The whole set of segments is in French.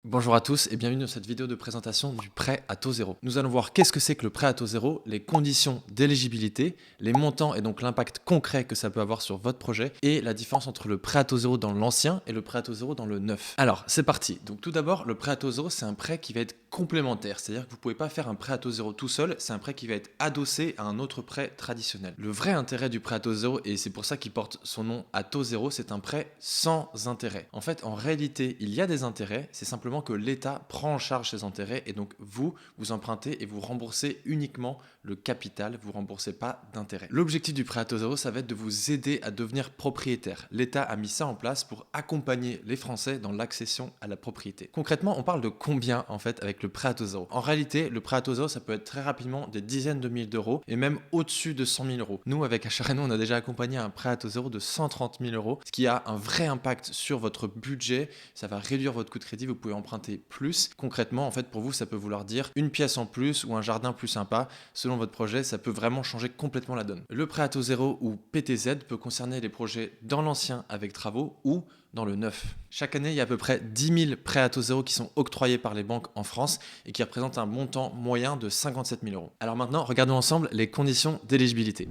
Bonjour à tous et bienvenue dans cette vidéo de présentation du prêt à taux zéro. Nous allons voir qu'est-ce que c'est que le prêt à taux zéro, les conditions d'éligibilité, les montants et donc l'impact concret que ça peut avoir sur votre projet et la différence entre le prêt à taux zéro dans l'ancien et le prêt à taux zéro dans le neuf. Alors c'est parti. Donc tout d'abord, le prêt à taux zéro, c'est un prêt qui va être complémentaire, c'est-à-dire que vous ne pouvez pas faire un prêt à taux zéro tout seul, c'est un prêt qui va être adossé à un autre prêt traditionnel. Le vrai intérêt du prêt à taux zéro, et c'est pour ça qu'il porte son nom à taux zéro, c'est un prêt sans intérêt. En fait, en réalité, il y a des intérêts, c'est simplement que l'État prend en charge ces intérêts et donc vous empruntez et vous remboursez uniquement le capital, vous ne remboursez pas d'intérêt. L'objectif du prêt à taux zéro, ça va être de vous aider à devenir propriétaire. L'État a mis ça en place pour accompagner les Français dans l'accession à la propriété. Concrètement, on parle de combien en fait avec le prêt à taux zéro? En réalité, le prêt à taux zéro, ça peut être très rapidement des dizaines de milliers d'euros et même au-dessus de 100 000 euros. Nous, avec HRNO, on a déjà accompagné un prêt à taux zéro de 130 000 euros, ce qui a un vrai impact sur votre budget. Ça va réduire votre coût de crédit, vous pouvez emprunter plus. Concrètement, en fait, pour vous, ça peut vouloir dire une pièce en plus ou un jardin plus sympa. Selon votre projet, ça peut vraiment changer complètement la donne. Le prêt à taux zéro ou PTZ peut concerner les projets dans l'ancien avec travaux ou dans le neuf. Chaque année, il y a à peu près 10 000 prêts à taux zéro qui sont octroyés par les banques en France et qui représentent un montant moyen de 57 000 euros. Alors maintenant, regardons ensemble les conditions d'éligibilité.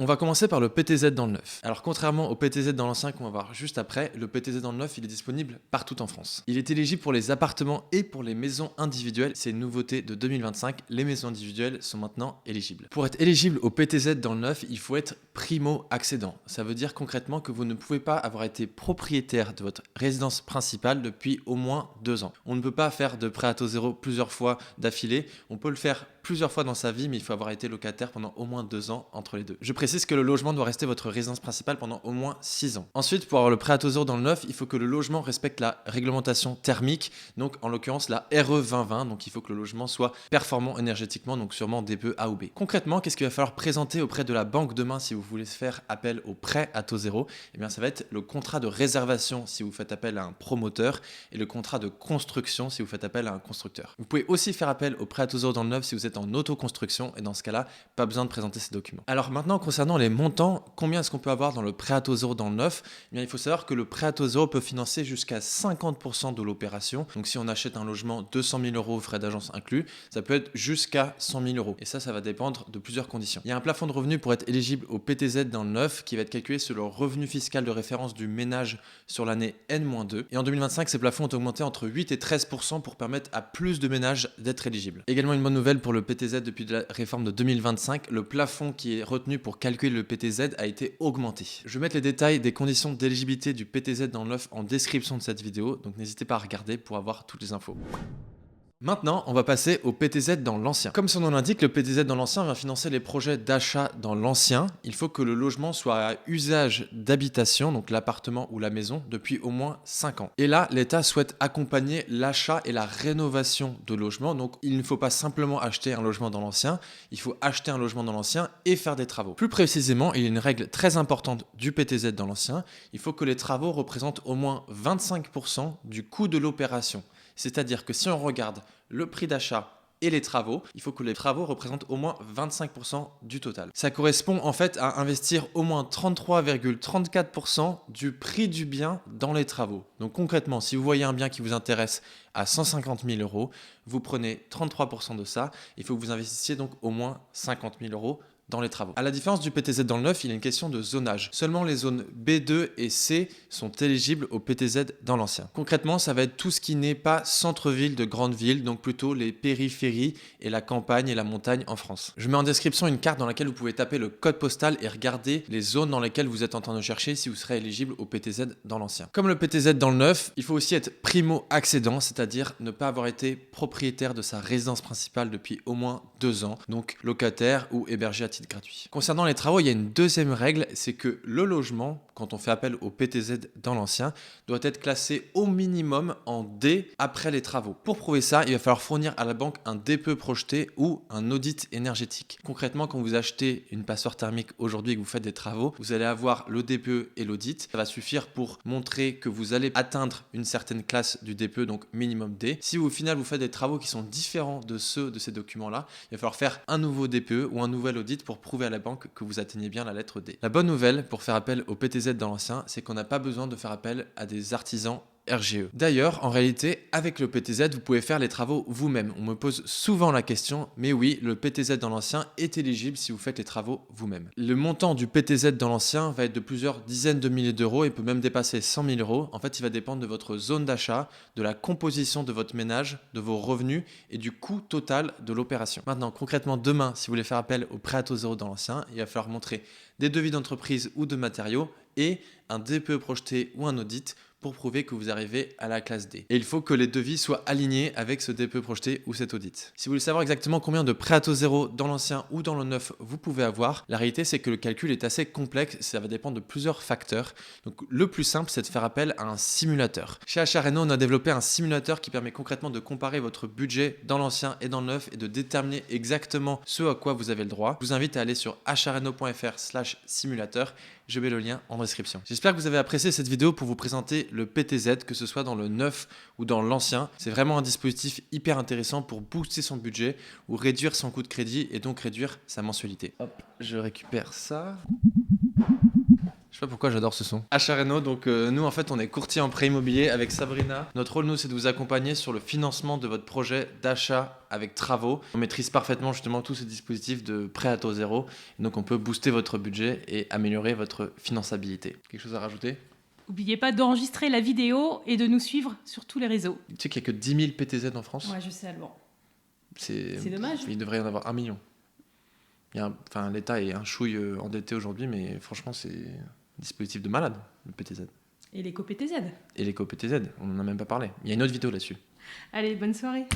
On va commencer par le PTZ dans le neuf. Alors contrairement au PTZ dans l'ancien qu'on va voir juste après, le PTZ dans le neuf, il est disponible partout en France. Il est éligible pour les appartements et pour les maisons individuelles. C'est une nouveauté de 2025. Les maisons individuelles sont maintenant éligibles. Pour être éligible au PTZ dans le neuf, il faut être primo-accédant. Ça veut dire concrètement que vous ne pouvez pas avoir été propriétaire de votre résidence principale depuis au moins 2 ans. On ne peut pas faire de prêt à taux zéro plusieurs fois d'affilée. On peut le faire plusieurs fois dans sa vie, mais il faut avoir été locataire pendant au moins 2 ans entre les deux. Je précise que le logement doit rester votre résidence principale pendant au moins 6 ans. Ensuite, pour avoir le prêt à taux zéro dans le neuf, il faut que le logement respecte la réglementation thermique, donc en l'occurrence la RE 2020, donc il faut que le logement soit performant énergétiquement, donc sûrement DPE A ou B. Concrètement, qu'est-ce qu'il va falloir présenter auprès de la banque demain si vous voulez faire appel au prêt à taux zéro? Eh bien, ça va être le contrat de réservation si vous faites appel à un promoteur et le contrat de construction si vous faites appel à un constructeur. Vous pouvez aussi faire appel au prêt à taux zéro dans le neuf si vous êtes en autoconstruction et dans ce cas-là, pas besoin de présenter ces documents. Alors maintenant, concernant les montants, combien est-ce qu'on peut avoir dans le prêt à taux zéro dans le neuf? Eh bien, il faut savoir que le prêt à taux zéro peut financer jusqu'à 50% de l'opération. Donc si on achète un logement 200 000 euros frais d'agence inclus, ça peut être jusqu'à 100 000 euros. Et ça va dépendre de plusieurs conditions. Il y a un plafond de revenus pour être éligible au PTZ dans le neuf qui va être calculé sur le revenu fiscal de référence du ménage sur l'année N-2. Et en 2025, ces plafonds ont augmenté entre 8 et 13% pour permettre à plus de ménages d'être éligibles. Également une bonne nouvelle pour le PTZ depuis la réforme de 2025, le plafond qui est retenu pour calculer le PTZ a été augmenté. Je vais mettre les détails des conditions d'éligibilité du PTZ dans le neuf en description de cette vidéo, donc n'hésitez pas à regarder pour avoir toutes les infos. Maintenant, on va passer au PTZ dans l'ancien. Comme son nom l'indique, le PTZ dans l'ancien va financer les projets d'achat dans l'ancien. Il faut que le logement soit à usage d'habitation, donc l'appartement ou la maison, depuis au moins 5 ans. Et là, l'État souhaite accompagner l'achat et la rénovation de logements. Donc, il ne faut pas simplement acheter un logement dans l'ancien, il faut acheter un logement dans l'ancien et faire des travaux. Plus précisément, il y a une règle très importante du PTZ dans l'ancien. Il faut que les travaux représentent au moins 25% du coût de l'opération. C'est-à-dire que si on regarde le prix d'achat et les travaux, il faut que les travaux représentent au moins 25% du total. Ça correspond en fait à investir au moins 33,34% du prix du bien dans les travaux. Donc concrètement, si vous voyez un bien qui vous intéresse à 150 000 euros, vous prenez 33% de ça, il faut que vous investissiez donc au moins 50 000 euros dans les travaux. À la différence du PTZ dans le neuf, il y a une question de zonage. Seulement les zones B2 et C sont éligibles au PTZ dans l'ancien. Concrètement, ça va être tout ce qui n'est pas centre-ville de grande ville, donc plutôt les périphéries et la campagne et la montagne en France. Je mets en description une carte dans laquelle vous pouvez taper le code postal et regarder les zones dans lesquelles vous êtes en train de chercher si vous serez éligible au PTZ dans l'ancien. Comme le PTZ dans le neuf, il faut aussi être primo-accédant, c'est-à-dire ne pas avoir été propriétaire de sa résidence principale depuis au moins 2 ans, donc locataire ou hébergé à titre gratuit. Concernant les travaux, il y a une deuxième règle, c'est que le logement, quand on fait appel au PTZ dans l'ancien, doit être classé au minimum en D après les travaux. Pour prouver ça, il va falloir fournir à la banque un DPE projeté ou un audit énergétique. Concrètement, quand vous achetez une passoire thermique aujourd'hui et que vous faites des travaux, vous allez avoir le DPE et l'audit. Ça va suffire pour montrer que vous allez atteindre une certaine classe du DPE, donc minimum D. Si au final vous faites des travaux qui sont différents de ceux de ces documents-là, il va falloir faire un nouveau DPE ou un nouvel audit pour prouver à la banque que vous atteignez bien la lettre D. La bonne nouvelle pour faire appel au PTZ dans l'ancien, c'est qu'on n'a pas besoin de faire appel à des artisans RGE. D'ailleurs, en réalité, avec le PTZ, vous pouvez faire les travaux vous-même. On me pose souvent la question, mais oui, le PTZ dans l'ancien est éligible si vous faites les travaux vous-même. Le montant du PTZ dans l'ancien va être de plusieurs dizaines de milliers d'euros et peut même dépasser 100 000 euros. En fait, il va dépendre de votre zone d'achat, de la composition de votre ménage, de vos revenus et du coût total de l'opération. Maintenant, concrètement, demain, si vous voulez faire appel au prêt à taux zéro dans l'ancien, il va falloir montrer des devis d'entreprise ou de matériaux et un DPE projeté ou un audit pour prouver que vous arrivez à la classe D. Et il faut que les devis soient alignés avec ce DPE projeté ou cet audit. Si vous voulez savoir exactement combien de prêts à taux zéro dans l'ancien ou dans le neuf vous pouvez avoir, la réalité c'est que le calcul est assez complexe, ça va dépendre de plusieurs facteurs. Donc le plus simple c'est de faire appel à un simulateur. Chez Achareno, on a développé un simulateur qui permet concrètement de comparer votre budget dans l'ancien et dans le neuf et de déterminer exactement ce à quoi vous avez le droit. Je vous invite à aller sur achareno.fr/simulateur. Je mets le lien en description. J'espère que vous avez apprécié cette vidéo pour vous présenter le PTZ, que ce soit dans le neuf ou dans l'ancien. C'est vraiment un dispositif hyper intéressant pour booster son budget ou réduire son coût de crédit et donc réduire sa mensualité. Hop, je récupère ça. Je sais pas pourquoi j'adore ce son. Achareno, donc nous en fait on est courtier en prêt immobilier avec Sabrina. Notre rôle nous c'est de vous accompagner sur le financement de votre projet d'achat avec travaux. On maîtrise parfaitement justement tous ces dispositifs de prêt à taux zéro. Et donc on peut booster votre budget et améliorer votre finançabilité. Quelque chose à rajouter? N'oubliez pas d'enregistrer la vidéo et de nous suivre sur tous les réseaux. Tu sais qu'il n'y a que 10 000 PTZ en France? Ouais, je sais, Alban. C'est dommage. Il devrait y en avoir 1 million. Enfin, l'État est un chouille endetté aujourd'hui, mais franchement c'est un dispositif de malade, le PTZ. Et l'éco-PTZ. Et l'éco-PTZ, on n'en a même pas parlé. Il y a une autre vidéo là-dessus. Allez, bonne soirée.